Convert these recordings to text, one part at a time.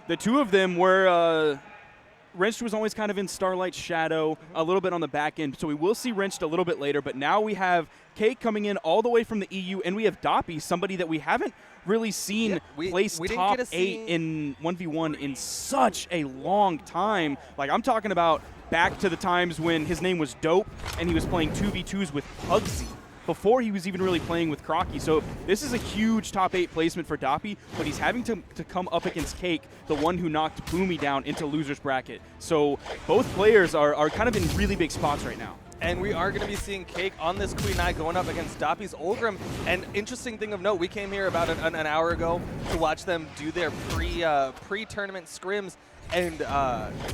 The two of them were Wrenched was always kind of in Starlight's shadow, a little bit on the back end, so we will see Wrenched a little bit later, but now we have Cake coming in all the way from the EU, and we have Doppey, somebody that we haven't really seen place top 8 in 1v1 in such a long time. Like, I'm talking about back to the times when his name was Dope, and he was playing 2v2s with Pugsy before he was even really playing with Crocky. So this is a huge top 8 placement for Doppey, but he's having to come up against Cake, the one who knocked Boomy down into loser's bracket. So both players are kind of in really big spots right now. And we are going to be seeing Cake on this Queen Eye going up against Doppey's Ulgrim. And interesting thing of note, we came here about an hour ago to watch them do their pre-tournament scrims. And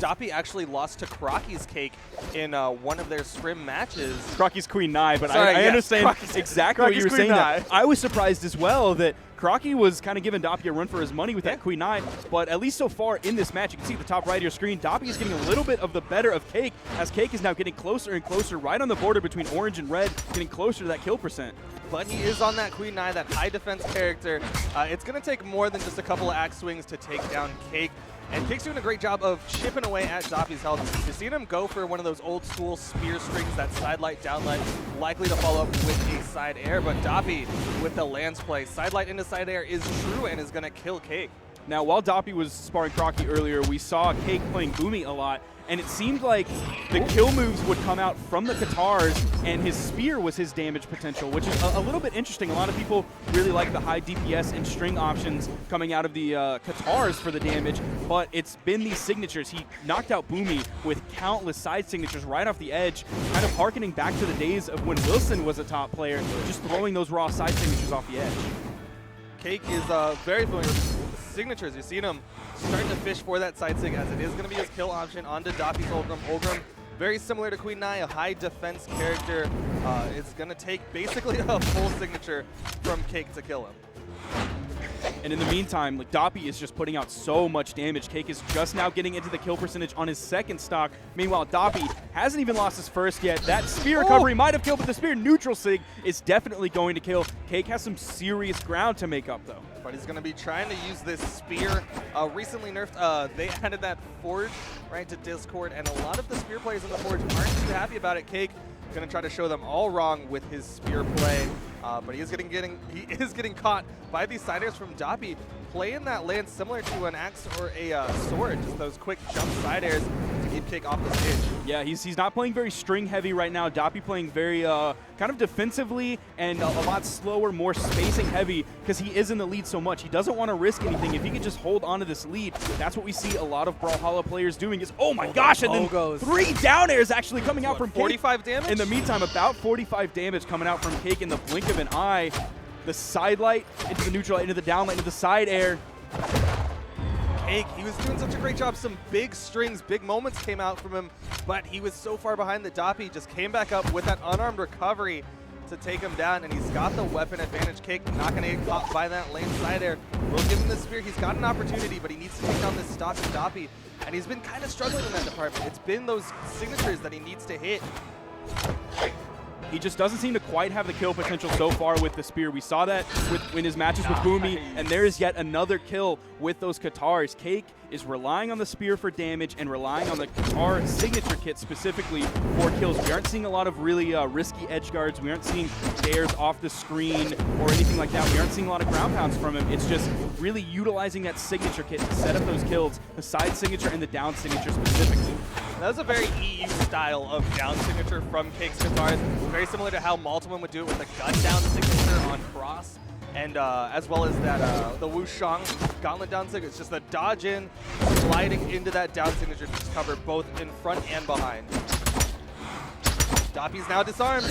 Doppey actually lost to Crocky's Cake in one of their scrim matches. Crocky's Queen Nye, but I understand exactly what you were saying there. I was surprised as well that Crocky was kind of giving Doppey a run for his money with that Queen Nye, but at least so far in this match, you can see at the top right of your screen, Doppey is getting a little bit of the better of Cake, as Cake is now getting closer and closer, right on the border between orange and red, getting closer to that kill percent. But he is on that Queen Nye, that high defense character. It's going to take more than just a couple of axe swings to take down Cake. And Cake's doing a great job of chipping away at Doppey's health. You've seen him go for one of those old school spear strings, that side light, down light, likely to follow up with a side air. But Doppey with the lance play. Side light into side air is true and is going to kill Cake. Now, while Doppey was sparring Crocky earlier, we saw Cake playing Boomy a lot, and it seemed like the kill moves would come out from the Katars, and his spear was his damage potential, which is a little bit interesting. A lot of people really like the high DPS and string options coming out of the Katars for the damage, but it's been these signatures. He knocked out Boomy with countless side signatures right off the edge, kind of harkening back to the days of when Wilson was a top player, just throwing those raw side signatures off the edge. Cake is very familiar with the signatures. You've seen him starting to fish for that side sig, as it is going to be his kill option onto Doppey's Ulgrim. Ulgrim, very similar to Queen Nye, a high defense character. It's going to take basically a full signature from Cake to kill him. And in the meantime, like, Doppey is just putting out so much damage. Cake is just now getting into the kill percentage on his second stock. Meanwhile, Doppey hasn't even lost his first yet. That spear recovery might have killed, but the spear neutral sig is definitely going to kill. Cake has some serious ground to make up, though. But he's going to be trying to use this spear. Recently nerfed, they added that Forge right to Discord, and a lot of the spear players in the Forge aren't too happy about it. Cake going to try to show them all wrong with his spear play, but he is getting caught by these siders from Doppey, playing that lance similar to an axe or a sword, just those quick jump side airs to keep Cake off the stage. Yeah, he's not playing very string heavy right now. Doppey playing very kind of defensively and a lot slower, more spacing heavy, because he is in the lead so much. He doesn't want to risk anything. If he could just hold on to this lead, that's what we see a lot of Brawlhalla players doing is, oh my gosh, and then 3 down airs actually coming out from Cake. 45 damage? In the meantime, about 45 damage coming out from Cake in the blink of an eye. The side light into the neutral light, into the down light, into the side air. Cake, he was doing such a great job. Some big strings, big moments came out from him, but he was so far behind that Doppey just came back up with that unarmed recovery to take him down, and he's got the weapon advantage. Cake not going to get caught by that lane side air. We'll give him the spear. He's got an opportunity, but he needs to take down this stock of Doppey, and he's been kind of struggling in that department. It's been those signatures that he needs to hit. He just doesn't seem to quite have the kill potential so far with the spear. We saw that in his matches with Boomy, and there is yet another kill with those Katars. Cake is relying on the spear for damage and relying on the Katar signature kit specifically for kills. We aren't seeing a lot of really risky edge guards. We aren't seeing dares off the screen or anything like that. We aren't seeing a lot of ground pounds from him. It's just really utilizing that signature kit to set up those kills, the side signature and the down signature specifically. That was a very EU style of down signature from Cake's Katars. Very similar to how Maltaman would do it with the gun down signature on Cross, and as well as that the Wushang gauntlet down signature. It's just the dodge in, sliding into that down signature to just cover both in front and behind. Doppey's now disarmed.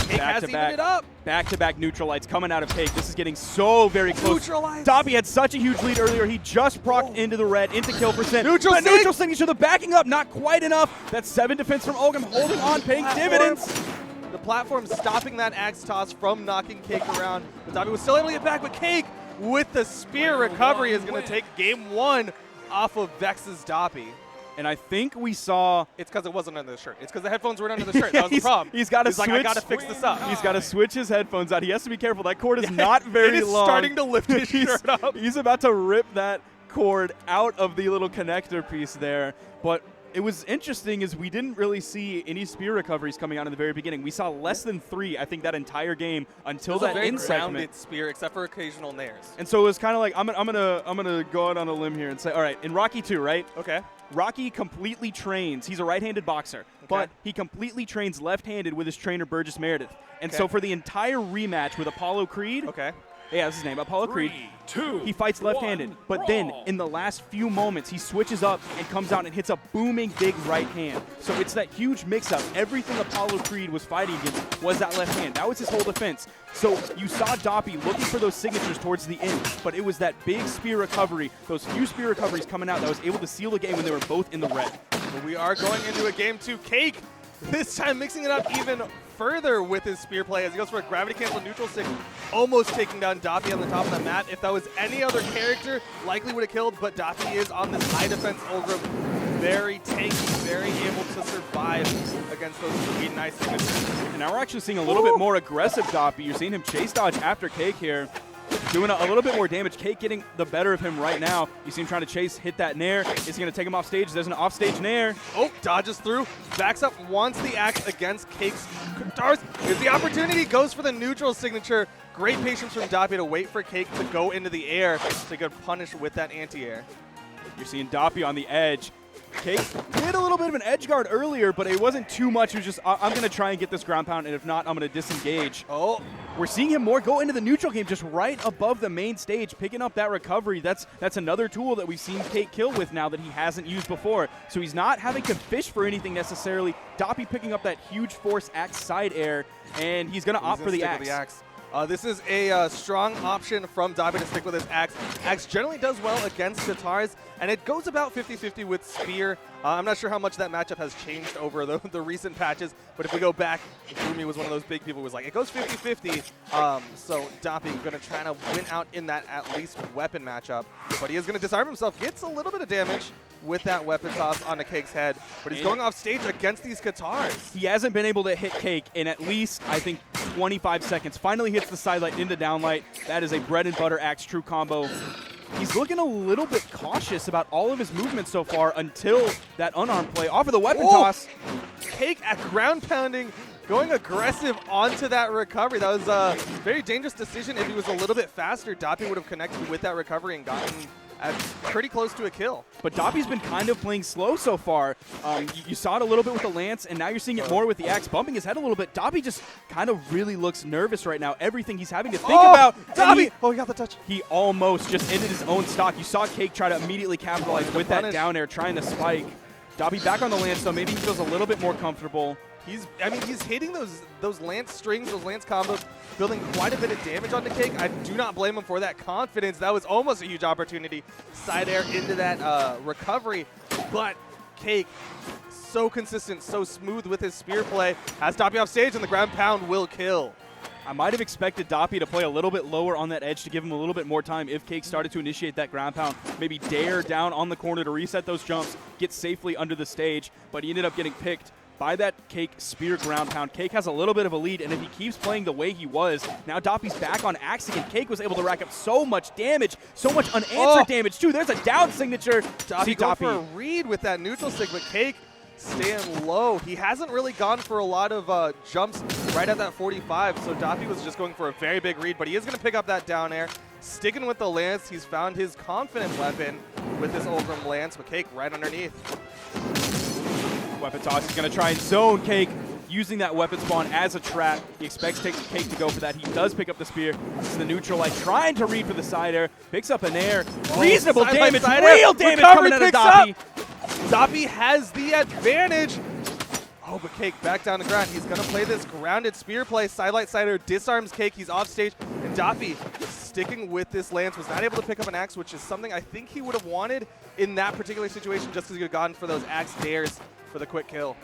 Cake has evened it up. Back-to-back neutral lights coming out of Cake. This is getting so very close. Doppey had such a huge lead earlier. He just procced into the red, into kill percent. Neutral signature, the backing up, not quite enough. That's 7 defense from Ulgrim, holding on, paying dividends. The platform stopping that axe toss from knocking Cake around. But Doppey was still able to get back, but Cake with the spear recovery is going to take game 1 off of Vexx's Doppey. And I think we saw... It's because it wasn't under the shirt. It's because the headphones weren't under the shirt. That was the problem. He's got to switch. Like, I got to fix this up. He's got to switch his headphones out. He has to be careful. That cord is not very long. It is starting to lift his shirt up. He's about to rip that cord out of the little connector piece there. But it was interesting is we didn't really see any spear recoveries coming out in the very beginning. We saw less than 3, I think, that entire game until that very end segment. grounded spear, except for occasional nairs. And so it was kind of like I'm gonna go out on a limb here and say, all right, in Rocky 2, right? Okay. Rocky completely trains. He's a right-handed boxer, but he completely trains left-handed with his trainer Burgess Meredith. And so for the entire rematch with Apollo Creed, yeah, that's his name, Apollo Creed. 3, 2, he fights left-handed, but then in the last few moments, he switches up and comes out and hits a booming big right hand. So it's that huge mix-up. Everything Apollo Creed was fighting against was that left hand. That was his whole defense. So you saw Doppey looking for those signatures towards the end, but it was that big spear recovery, those few spear recoveries coming out that was able to seal the game when they were both in the red. But we are going into a game 2. Cake, this time mixing it up even further with his spear play as he goes for a gravity cancel neutral stick, almost taking down Doppey on the top of the mat. If that was any other character, likely would have killed, but Doppey is on this high defense Ulgrim. Very tanky, very able to survive against those 3 nice signatures. And now we're actually seeing a little bit more aggressive Doppey. You're seeing him chase dodge after Cake here. Doing a little bit more damage. Cake getting the better of him right now. You see him trying to chase, hit that nair. Is he going to take him off stage? There's an off-stage nair. Oh, dodges through. Backs up, wants the axe against Cake's guitars. Here's the opportunity. Goes for the neutral signature. Great patience from Doppey to wait for Cake to go into the air to get punished with that anti-air. You're seeing Doppey on the edge. Cake did a little bit of an edge guard earlier, but it wasn't too much. It was just, I'm going to try and get this ground pound, and if not, I'm going to disengage. Oh. We're seeing him more go into the neutral game, just right above the main stage, picking up that recovery. That's another tool that we've seen Cake kill with now that he hasn't used before. So he's not having to fish for anything necessarily. Doppey picking up that huge force axe side air, and he's going to opt for the axe. This is a strong option from Doppey to stick with his axe. Axe generally does well against guitars, and it goes about 50-50 with spear. I'm not sure how much that matchup has changed over the recent patches, but if we go back, Gloomy was one of those big people who was like, it goes 50-50. So Doppey going to try to win out in that at least weapon matchup, but he is going to disarm himself. Gets a little bit of damage with that weapon toss on the Cake's head, but he's going off stage against these guitars. He hasn't been able to hit Cake in at least, I think, 25 seconds. Finally hits the sidelight into downlight. That is a bread and butter axe true combo. He's looking a little bit cautious about all of his movements so far until that unarmed play off of the weapon toss. Cake at ground pounding, going aggressive onto that recovery. That was a very dangerous decision. If he was a little bit faster, Doppey would have connected with that recovery and gotten pretty close to a kill. But Doppey's been kind of playing slow so far. You saw it a little bit with the lance, and now you're seeing it more with the axe, bumping his head a little bit. Doppey just kind of really looks nervous right now. Everything he's having to think about. Doppey! He got the touch. He almost just ended his own stock. You saw Cake try to immediately capitalize with that down air, trying to spike. Doppey back on the lance, so maybe he feels a little bit more comfortable. He's hitting those lance strings, those lance combos, building quite a bit of damage on the Cake. I do not blame him for that confidence. That was almost a huge opportunity. Side air into that recovery, but Cake, so consistent, so smooth with his spear play. Has Doppey off stage, and the ground pound will kill. I might have expected Doppey to play a little bit lower on that edge to give him a little bit more time if Cake started to initiate that ground pound. Maybe dare down on the corner to reset those jumps, get safely under the stage, but he ended up getting picked by that Cake spear ground pound. Cake has a little bit of a lead, and if he keeps playing the way he was, now Doppey's back on axe again. Cake was able to rack up so much damage, so much unanswered damage, too. There's a down signature. Doppey going for a read with that neutral stick, but Cake staying low. He hasn't really gone for a lot of jumps right at that 45, so Doppey was just going for a very big read, but he is going to pick up that down air. Sticking with the lance, he's found his confident weapon with this Ulgrim lance, but Cake right underneath. Weapon toss. He's going to try and zone Cake, using that weapon spawn as a trap. He expects Cake to go for that. He does pick up the spear. This is the neutral light, trying to read for the side air. Picks up an air. Reasonable damage. Real damage coming out of Doppey. Doppey has the advantage. Oh, but Cake back down the ground. He's going to play this grounded spear play. Sidelight side air disarms Cake. He's off stage. And Doppey, sticking with this lance, was not able to pick up an axe, which is something I think he would have wanted in that particular situation just because he would have gone for those axe dares for the quick kill.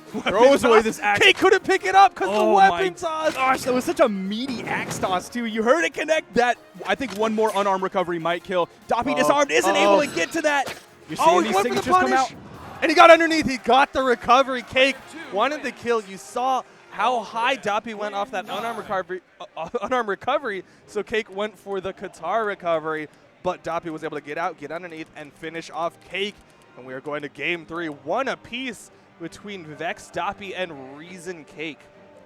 Throws away this axe. Cake couldn't pick it up because the weapon toss. Gosh, that was such a meaty axe toss, too. You heard it connect. That, I think one more unarmed recovery might kill. Doppey disarmed, isn't able to get to that. You're seeing these signatures come out. And he got underneath. He got the recovery. Cake wanted the kill. You saw how high Doppey went off that unarmed recovery. So Cake went for the Qatar recovery. but Doppey was able to get out, get underneath, and finish off Cake. And we are going to game 3, 1 apiece between Vexx, Doppey, and eason Cake.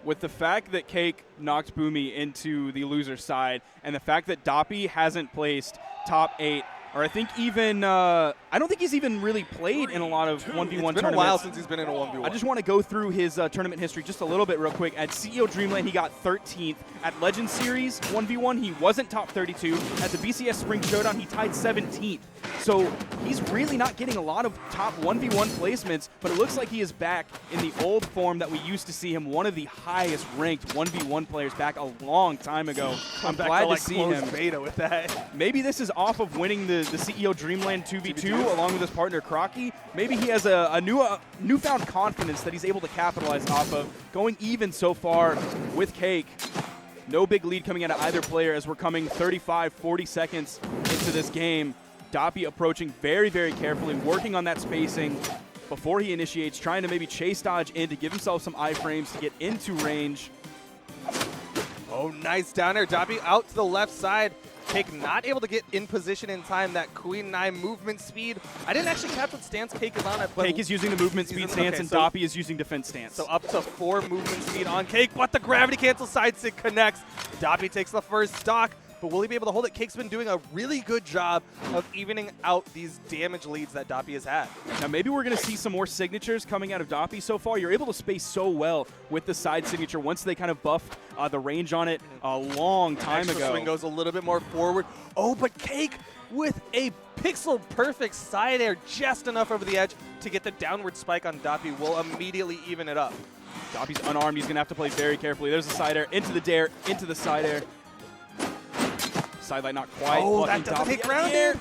With the fact that Cake knocked Boomy into the loser side, and the fact that Doppey hasn't placed top 8, or I think even, I don't think he's even really played in a lot of 1v1 tournaments. It's been a while since he's been in a 1v1. I just want to go through his tournament history just a little bit real quick. At CEO Dreamland, he got 13th. At Legend Series 1v1, he wasn't top 32. At the BCS Spring Showdown, he tied 17th. So he's really not getting a lot of top 1v1 placements, but it looks like he is back in the old form that we used to see him, one of the highest ranked 1v1 players back a long time ago. I'm glad to see him. Beta with that. Maybe this is off of winning the CEO Dreamland 2v2 along with his partner Crocky. Maybe he has a newfound confidence that he's able to capitalize off of, going even so far with Cake. No big lead coming out of either player as we're coming 35, 40 seconds into this game. Doppey approaching very, very carefully, working on that spacing before he initiates, trying to maybe chase dodge in to give himself some iframes to get into range. Oh, nice down air. Doppey out to the left side. Cake not able to get in position in time. That Queen 9 movement speed. I didn't actually catch what stance Cake is on it. But Cake is using the movement speed stance, and Doppey is using defense stance. So up to 4 movement speed on Cake, but the gravity cancel side stick connects. Doppey takes the first stock, but will he be able to hold it? Cake's been doing a really good job of evening out these damage leads that Doppey has had. Now maybe we're going to see some more signatures coming out of Doppey so far. You're able to space so well with the side signature once they kind of buffed the range on it a long time ago. Swing goes a little bit more forward. Oh, but Cake with a pixel perfect side air, just enough over the edge to get the downward spike on Doppey will immediately even it up. Doppey's unarmed. He's going to have to play very carefully. There's the side air, into the dare, into the side air. Sidelight not quite. Oh, that doesn't hit ground air.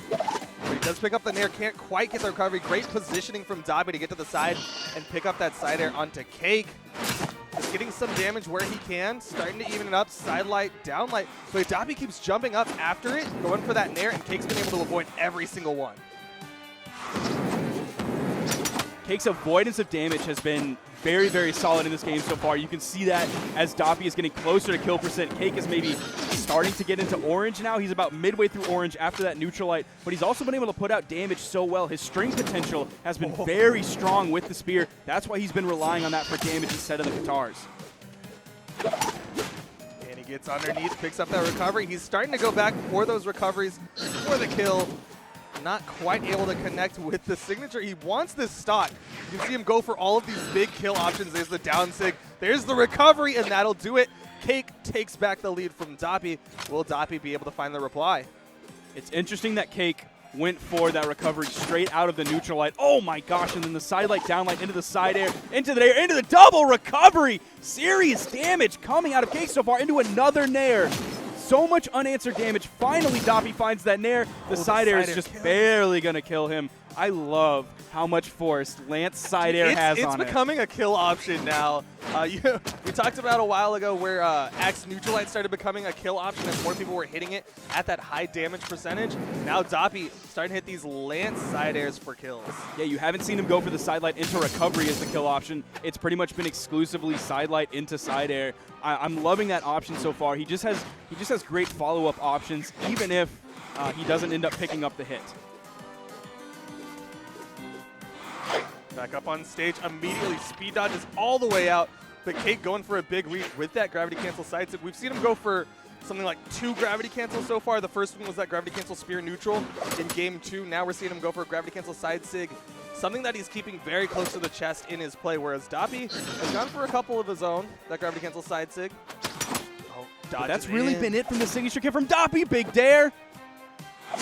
But he does pick up the nair, can't quite get the recovery. Great positioning from Doppey to get to the side and pick up that side air onto Cake. Just getting some damage where he can, starting to even it up, sidelight, downlight. But Doppey keeps jumping up after it, going for that nair, and Cake's been able to avoid every single one. Cake's avoidance of damage has been very, very solid in this game so far. You can see that as Doppey is getting closer to kill percent. Cake is maybe starting to get into orange now. He's about midway through orange after that neutral light, but he's also been able to put out damage so well. His string potential has been very strong with the spear. That's why he's been relying on that for damage instead of the guitars. And he gets underneath, picks up that recovery. He's starting to go back for those recoveries for the kill. Not quite able to connect with the signature. He wants this stock. You can see him go for all of these big kill options. There's the down sig, there's the recovery, and that'll do it. Cake takes back the lead from Doppey. Will Doppey be able to find the reply? It's interesting that Cake went for that recovery straight out of the neutral light. Oh my gosh, and then the side light, down light, into the side air, into the air, into the double recovery. Serious damage coming out of Cake so far, into another nair. So much unanswered damage. Finally, Doppey finds that nair. The side air is just barely going to kill him. I love how much force Lance side air has on it. It's becoming a kill option now. We talked about a while ago where Axe neutral light started becoming a kill option and more people were hitting it at that high damage percentage. Now Doppey starting to hit these Lance side airs for kills. Yeah, you haven't seen him go for the side light into recovery as the kill option. It's pretty much been exclusively side light into side air. I'm loving that option so far. He just has great follow-up options, even if he doesn't end up picking up the hit. Back up on stage, immediately speed dodges all the way out, but Cake going for a big reach with that gravity cancel side sig. We've seen him go for something like 2 gravity cancels so far. The first one was that gravity cancel spear neutral in game 2. Now we're seeing him go for a gravity cancel side sig, something that he's keeping very close to the chest in his play, whereas Doppey has gone for a couple of his own, that gravity cancel side sig. Oh, that's really been it from the signature kick from Doppey. Big dare.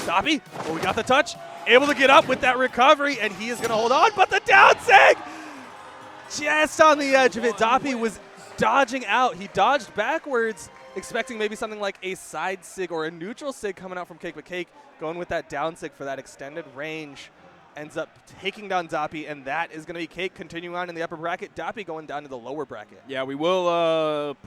Doppey, oh, we got the touch. Able to get up with that recovery, and he is going to hold on, but the down sig! Just on the edge of it. Doppey was dodging out. He dodged backwards, expecting maybe something like a side sig or a neutral sig coming out from Cake, but Cake going with that down sig for that extended range. Ends up taking down Doppey, and that is going to be Cake continuing on in the upper bracket. Doppey going down to the lower bracket. Yeah, we will